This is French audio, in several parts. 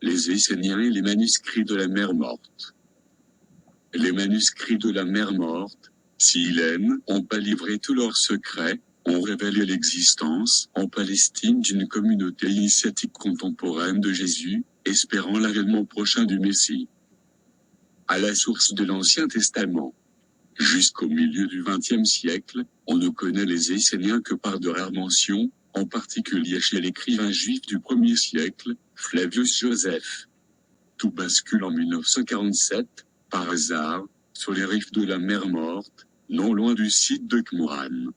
Les Esséniens et les manuscrits de la mer Morte. Les manuscrits de la mer Morte, s'ils n'ont pas livré tous leurs secrets, ont révélé l'existence, en Palestine, d'une communauté initiatique contemporaine de Jésus, espérant l'avènement prochain du Messie. À la source de l'Ancien Testament. Jusqu'au milieu du XXe siècle, on ne connaît les Esséniens que par de rares mentions, en particulier chez l'écrivain juif du 1er siècle, Flavius Joseph. Tout bascule en 1947, par hasard, sur les rives de la mer Morte, non loin du site de Qumran.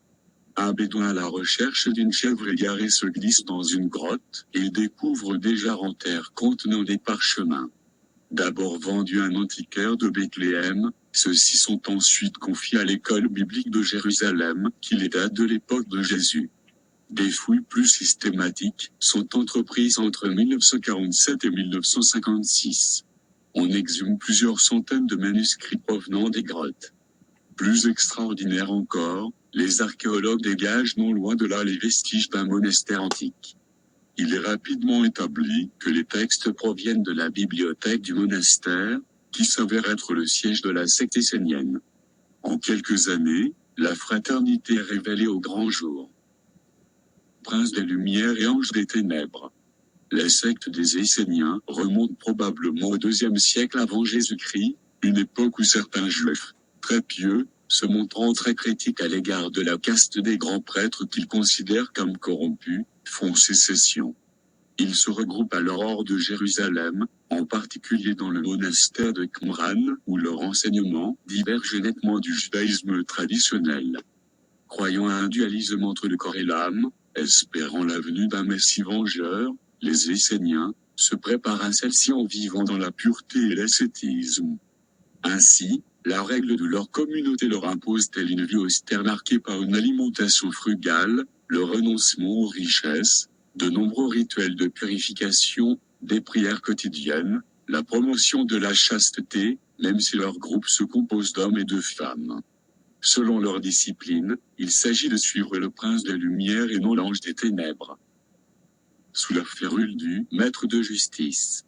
Un bédouin à la recherche d'une chèvre égarée se glisse dans une grotte, et découvre des jarres en terre contenant des parchemins. D'abord vendus à un antiquaire de Bethléem, ceux-ci sont ensuite confiés à l'école biblique de Jérusalem, qui les date de l'époque de Jésus. Des fouilles plus systématiques sont entreprises entre 1947 et 1956. On exhume plusieurs centaines de manuscrits provenant des grottes. Plus extraordinaire encore, les archéologues dégagent non loin de là les vestiges d'un monastère antique. Il est rapidement établi que les textes proviennent de la bibliothèque du monastère, qui s'avère être le siège de la secte essénienne. En quelques années, la fraternité est révélée au grand jour. Prince des Lumières et Ange des Ténèbres. La secte des Esséniens remonte probablement au IIe siècle avant Jésus-Christ, une époque où certains juifs, très pieux, se montrant très critiques à l'égard de la caste des grands prêtres qu'ils considèrent comme corrompus, font sécession. Ils se regroupent alors hors de Jérusalem, en particulier dans le monastère de Qumran, où leur enseignement diverge nettement du judaïsme traditionnel. Croyant à un dualisme entre le corps et l'âme, espérant la venue d'un Messie vengeur, les Esséniens se préparent à celle-ci en vivant dans la pureté et l'ascétisme. Ainsi, la règle de leur communauté leur impose telle une vie austère marquée par une alimentation frugale, le renoncement aux richesses, de nombreux rituels de purification, des prières quotidiennes, la promotion de la chasteté, même si leur groupe se compose d'hommes et de femmes. Selon leur discipline, il s'agit de suivre le prince des Lumières et non l'ange des ténèbres. Sous la férule du maître de justice.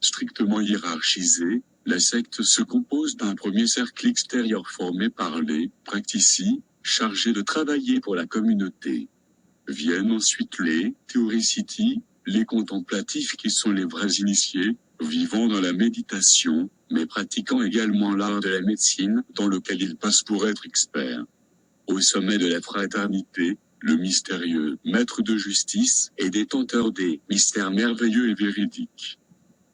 Strictement hiérarchisé, la secte se compose d'un premier cercle extérieur formé par les practici, chargés de travailler pour la communauté. Viennent ensuite les theoriciti, les contemplatifs qui sont les vrais initiés, vivant dans la méditation, mais pratiquant également l'art de la médecine, dans lequel ils passent pour être experts. Au sommet de la fraternité, le mystérieux maître de justice est détenteur des mystères merveilleux et véridiques.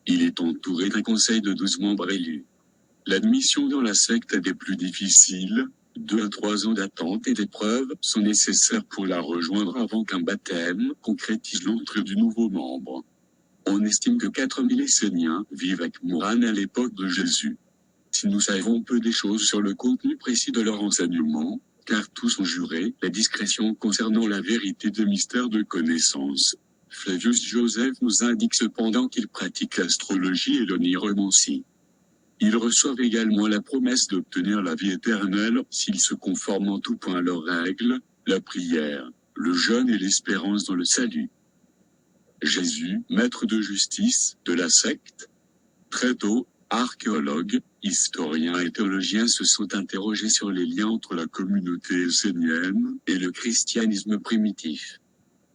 Il est entouré d'un conseil de 12 membres élus. L'admission dans la secte est des plus difficiles, 2 à 3 ans d'attente et d'épreuves sont nécessaires pour la rejoindre avant qu'un baptême concrétise l'entrée du nouveau membre. On estime que 4000 Esséniens vivent à Qumran à l'époque de Jésus. Si nous savons peu des choses sur le contenu précis de leur enseignement, car tous ont juré la discrétion concernant la vérité des mystères de connaissance, Flavius Joseph nous indique cependant qu'ils pratiquent l'astrologie et l'oniromancie. Ils reçoivent également la promesse d'obtenir la vie éternelle s'ils se conforment en tout point à leurs règles, la prière, le jeûne et l'espérance dans le salut. Jésus, maître de justice de la secte. Très tôt, archéologues, historiens et théologiens se sont interrogés sur les liens entre la communauté essénienne et le christianisme primitif.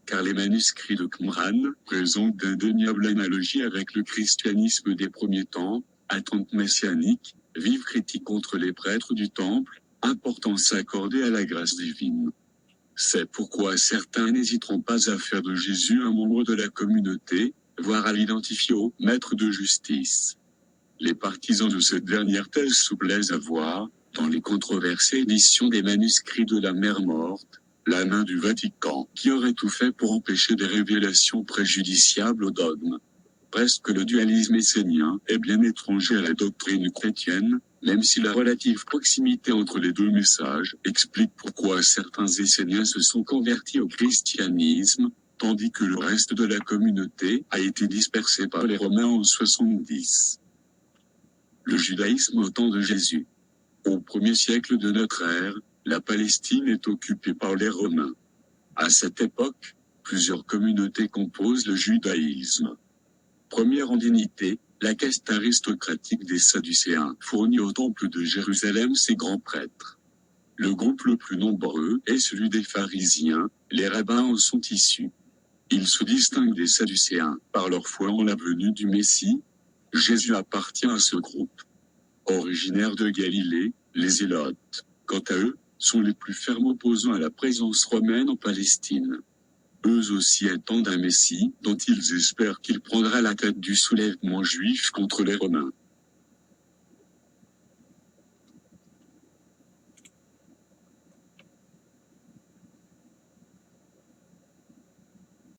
Car les manuscrits de Qumran présentent d'indéniables analogies avec le christianisme des premiers temps, attente messianique, vive critique contre les prêtres du temple, importance accordée à la grâce divine. C'est pourquoi certains n'hésiteront pas à faire de Jésus un membre de la communauté, voire à l'identifier au maître de justice. Les partisans de cette dernière thèse se plaisent à voir, dans les controversées éditions des manuscrits de la mer Morte, la main du Vatican, qui aurait tout fait pour empêcher des révélations préjudiciables au dogme. Presque le dualisme essénien est bien étranger à la doctrine chrétienne, même si la relative proximité entre les deux messages explique pourquoi certains Esséniens se sont convertis au christianisme, tandis que le reste de la communauté a été dispersé par les Romains en 70. Le judaïsme au temps de Jésus. Au 1er siècle de notre ère, la Palestine est occupée par les Romains. À cette époque, plusieurs communautés composent le judaïsme. Première en dignité, la caste aristocratique des Sadducéens fournit au temple de Jérusalem ses grands prêtres. Le groupe le plus nombreux est celui des pharisiens, les rabbins en sont issus. Ils se distinguent des Sadducéens par leur foi en la venue du Messie. Jésus appartient à ce groupe. Originaires de Galilée, les Zélotes, quant à eux, sont les plus fermes opposants à la présence romaine en Palestine. Eux aussi attendent un Messie, dont ils espèrent qu'il prendra la tête du soulèvement juif contre les Romains.